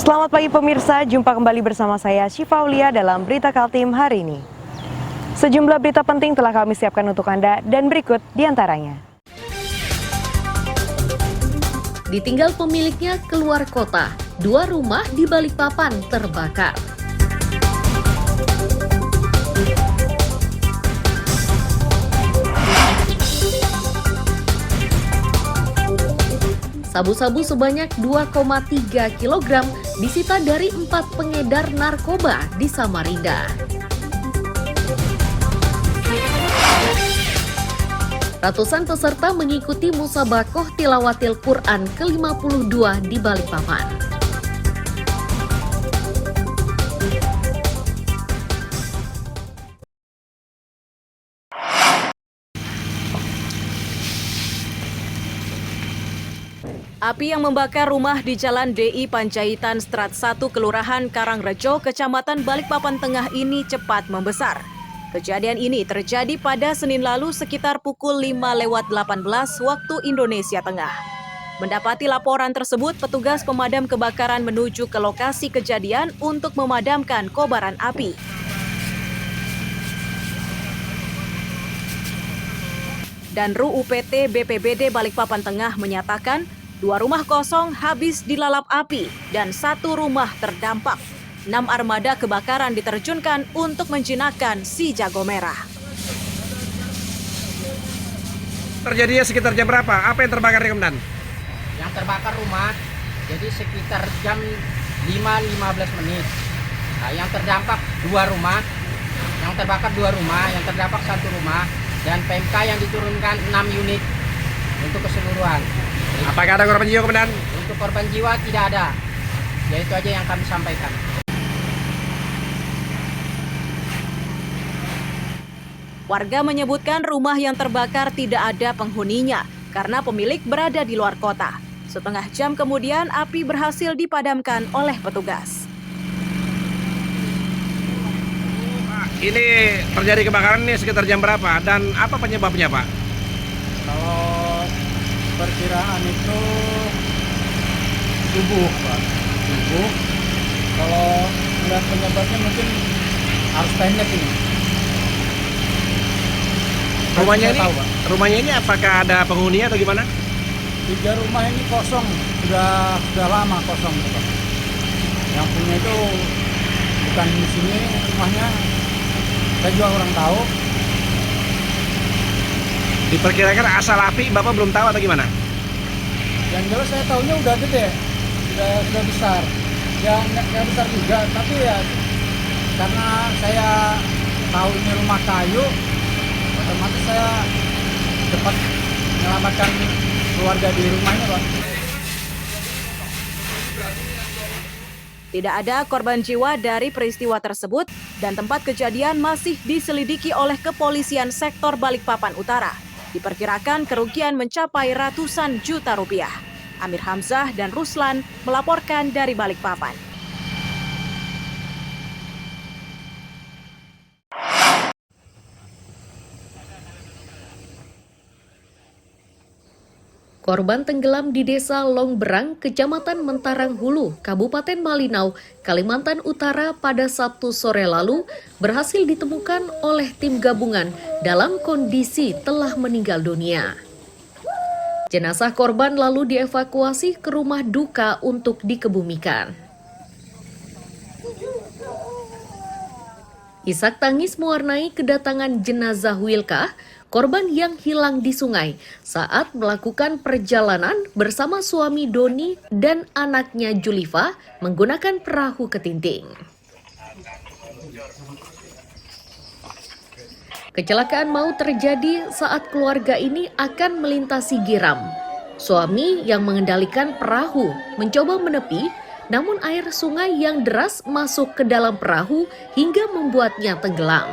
Selamat pagi pemirsa, jumpa kembali bersama saya Syifa Aulia dalam Berita Kaltim hari ini. Sejumlah berita penting telah kami siapkan untuk Anda dan berikut diantaranya. Ditinggal pemiliknya keluar kota, 2 rumah di Balikpapan terbakar. Sabu-sabu sebanyak 2,3 kg disita dari 4 pengedar narkoba di Samarinda. Ratusan peserta mengikuti Musabakoh Tilawatil Quran ke-52 di Balikpapan. Api yang membakar rumah di Jalan DI Panjaitan Strat 1 Kelurahan Karangrejo, Kecamatan Balikpapan Tengah ini cepat membesar. Kejadian ini terjadi pada Senin lalu sekitar pukul 5:18 waktu Indonesia Tengah. Mendapati laporan tersebut, petugas pemadam kebakaran menuju ke lokasi kejadian untuk memadamkan kobaran api. Dan RUPT BPBD Balikpapan Tengah menyatakan 2 rumah kosong habis dilalap api dan 1 rumah terdampak. 6 armada kebakaran diterjunkan untuk menjinakkan si jago merah. Terjadinya sekitar jam berapa? Apa yang terbakar, Komandan? Yang terbakar rumah, jadi sekitar jam 5:15 menit. Nah, yang terdampak 2 rumah, yang terbakar 2 rumah, yang terdampak 1 rumah, dan PMK yang diturunkan 6 unit untuk keseluruhan. Apakah ada korban jiwa, Komandan? Untuk korban jiwa tidak ada. Ya itu aja yang kami sampaikan. Warga menyebutkan rumah yang terbakar tidak ada penghuninya karena pemilik berada di luar kota. Setengah jam kemudian api berhasil dipadamkan oleh petugas. Ini terjadi kebakaran ini sekitar jam berapa dan apa penyebabnya, Pak? Kalau perkiraan itu subuh, Pak. Subuh. Kalau melihat penyebabnya mungkin arus pendek ini. Rumahnya ini apakah ada penghuni atau gimana? 3 rumah ini kosong, sudah lama kosong, Pak. Yang punya itu bukan di sini rumahnya. Saya juga kurang tahu. Diperkirakan asal api Bapak belum tahu atau gimana? Yang jelas saya tahunya udah gede, udah besar. Ya nggak besar juga, tapi ya karena saya tahu ini rumah kayu, otomatis saya cepat menyelamatkan keluarga di rumahnya, Pak. Tidak ada korban jiwa dari peristiwa tersebut dan tempat kejadian masih diselidiki oleh Kepolisian Sektor Balikpapan Utara. Diperkirakan kerugian mencapai ratusan juta rupiah. Amir Hamzah dan Ruslan melaporkan dari Balikpapan. Korban tenggelam di Desa Longberang, Kecamatan Mentarang Hulu, Kabupaten Malinau, Kalimantan Utara pada Sabtu sore lalu berhasil ditemukan oleh tim gabungan dalam kondisi telah meninggal dunia. Jenazah korban lalu dievakuasi ke rumah duka untuk dikebumikan. Isak tangis mewarnai kedatangan jenazah Wilkah, korban yang hilang di sungai saat melakukan perjalanan bersama suami Doni dan anaknya Julifa menggunakan perahu ketinting. Kecelakaan maut terjadi saat keluarga ini akan melintasi Giram. Suami yang mengendalikan perahu mencoba menepi, namun air sungai yang deras masuk ke dalam perahu hingga membuatnya tenggelam.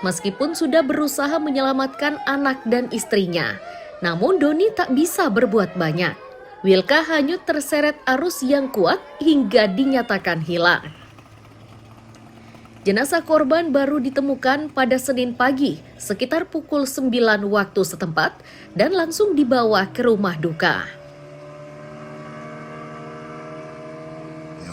Meskipun sudah berusaha menyelamatkan anak dan istrinya, namun Doni tak bisa berbuat banyak. Wilka hanyut terseret arus yang kuat hingga dinyatakan hilang. Jenazah korban baru ditemukan pada Senin pagi sekitar pukul 9 waktu setempat dan langsung dibawa ke rumah duka.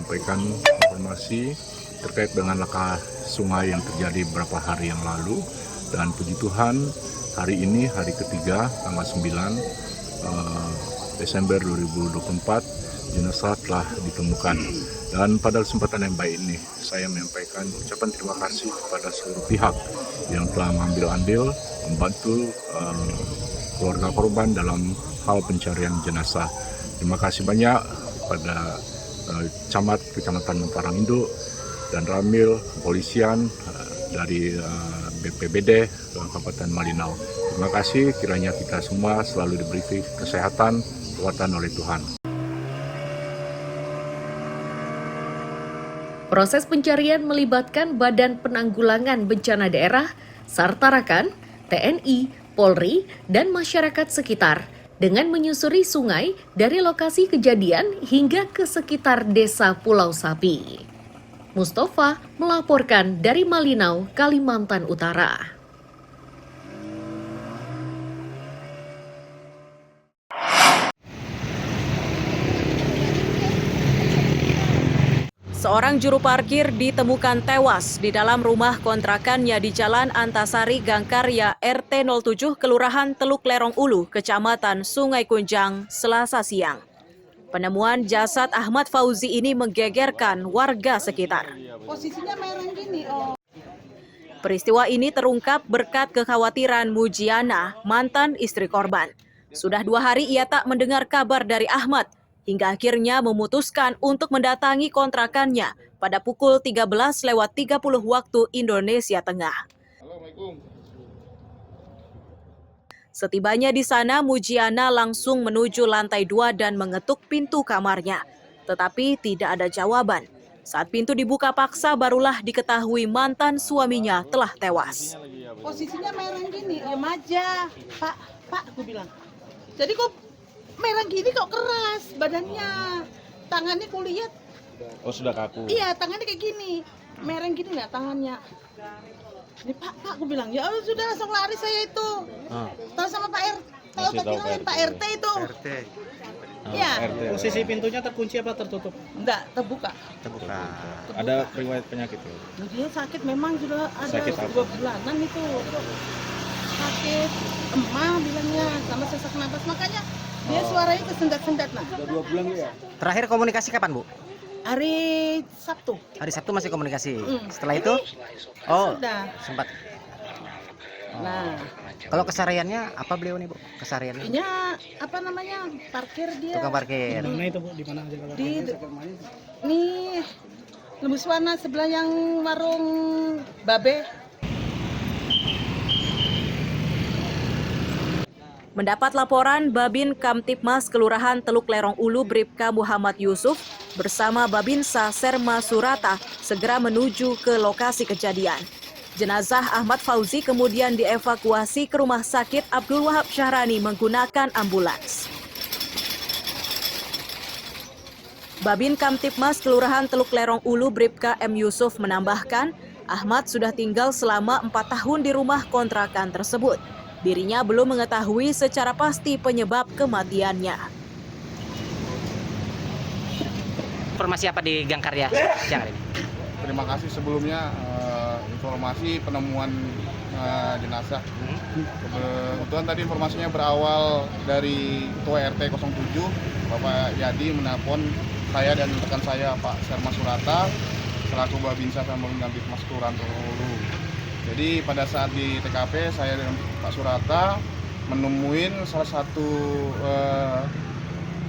menyampaikan informasi terkait dengan laka sungai yang terjadi beberapa hari yang lalu, dan puji Tuhan hari ini hari ketiga tanggal 9 Desember 2024 jenazah telah ditemukan. Dan pada kesempatan yang baik ini saya menyampaikan ucapan terima kasih kepada seluruh pihak yang telah mengambil andil membantu keluarga korban dalam hal pencarian jenazah. Terima kasih banyak pada camat Kecamatan Montarang Induk dan Ramil, kepolisian dari BPBD Kabupaten Malinau. Terima kasih, kiranya kita semua selalu diberi kesehatan, kekuatan oleh Tuhan. Proses pencarian melibatkan Badan Penanggulangan Bencana Daerah, Sartarakan, TNI, Polri, dan masyarakat sekitar dengan menyusuri sungai dari lokasi kejadian hingga ke sekitar desa Pulau Sapi. Mustafa melaporkan dari Malinau, Kalimantan Utara. Seorang juru parkir ditemukan tewas di dalam rumah kontrakannya di Jalan Antasari Gangkarya RT 07 Kelurahan Teluk Lerong Ulu, Kecamatan Sungai Kunjang, Selasa siang. Penemuan jasad Ahmad Fauzi ini menggegerkan warga sekitar. Posisinya merah gini, Peristiwa ini terungkap berkat kekhawatiran Mujiana, mantan istri korban. Sudah 2 hari ia tak mendengar kabar dari Ahmad, hingga akhirnya memutuskan untuk mendatangi kontrakannya pada pukul 13.30 waktu Indonesia Tengah. Setibanya di sana, Mujiana langsung menuju lantai 2 dan mengetuk pintu kamarnya. Tetapi tidak ada jawaban. Saat pintu dibuka paksa, barulah diketahui mantan suaminya telah tewas. posisinya merah gini, diam aja, Pak, aku bilang. Jadi kok merah gini kok keras badannya, tangannya kulihat. Oh, sudah kaku. Iya, tangannya kayak gini, merah gini nggak tangannya. Ini Pak, aku bilang, ya Allah sudah langsung lari saya itu. Tahu sama Pak RT, Pak RT itu. RT. Iya. Posisi pintunya terkunci apa tertutup? Enggak, terbuka. Terbuka. Ada riwayat penyakit tuh? Dia sakit memang sudah ada Sakit apa? 2 bulanan itu. Sakit emah bilangnya sama sesak napas, makanya dia suaranya kesendat-sendat. Nah. Udah 2 bulan ya? Terakhir komunikasi kapan, Bu? Hari Sabtu. Hari Sabtu masih komunikasi. Setelah itu? Oh, Sudah. sempat. Nah, Kalau kesehariannya apa beliau nih, Bu? Kesehariannya? ini apa namanya? Parkir dia. Tukang parkir. Di mana itu, Bu? Di mana aja kalau Di nih Lembus Warna sebelah yang warung Babe. Mendapat laporan, Babin Kamtipmas Kelurahan Teluk Lerong Ulu Bribka Muhammad Yusuf bersama Babinsa Serma Surata segera menuju ke lokasi kejadian. Jenazah Ahmad Fauzi kemudian dievakuasi ke Rumah Sakit Abdul Wahab Syahrani menggunakan ambulans. Babin Kamtipmas Kelurahan Teluk Lerong Ulu Bribka M. Yusuf menambahkan, Ahmad sudah tinggal selama 4 tahun di rumah kontrakan tersebut. Dirinya belum mengetahui secara pasti penyebab kematiannya. Informasi apa di Gangkarya siang hari ini? Terima kasih sebelumnya informasi penemuan jenazah. Kebetulan tadi informasinya berawal dari Ketua RT 07, Bapak Yadi menelpon saya dan rekan saya Pak Serma Surata selaku Babinsa sama Kamtipmas Kelurahan Ulu. Jadi pada saat di TKP saya dan Pak Surata menemuin salah satu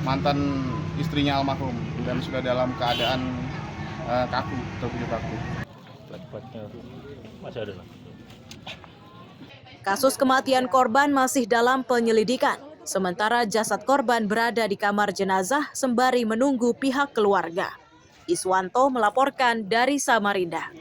mantan istrinya almarhum dan sudah dalam keadaan kaku, terbujur kaku. Kasus kematian korban masih dalam penyelidikan, sementara jasad korban berada di kamar jenazah sembari menunggu pihak keluarga. Iswanto melaporkan dari Samarinda.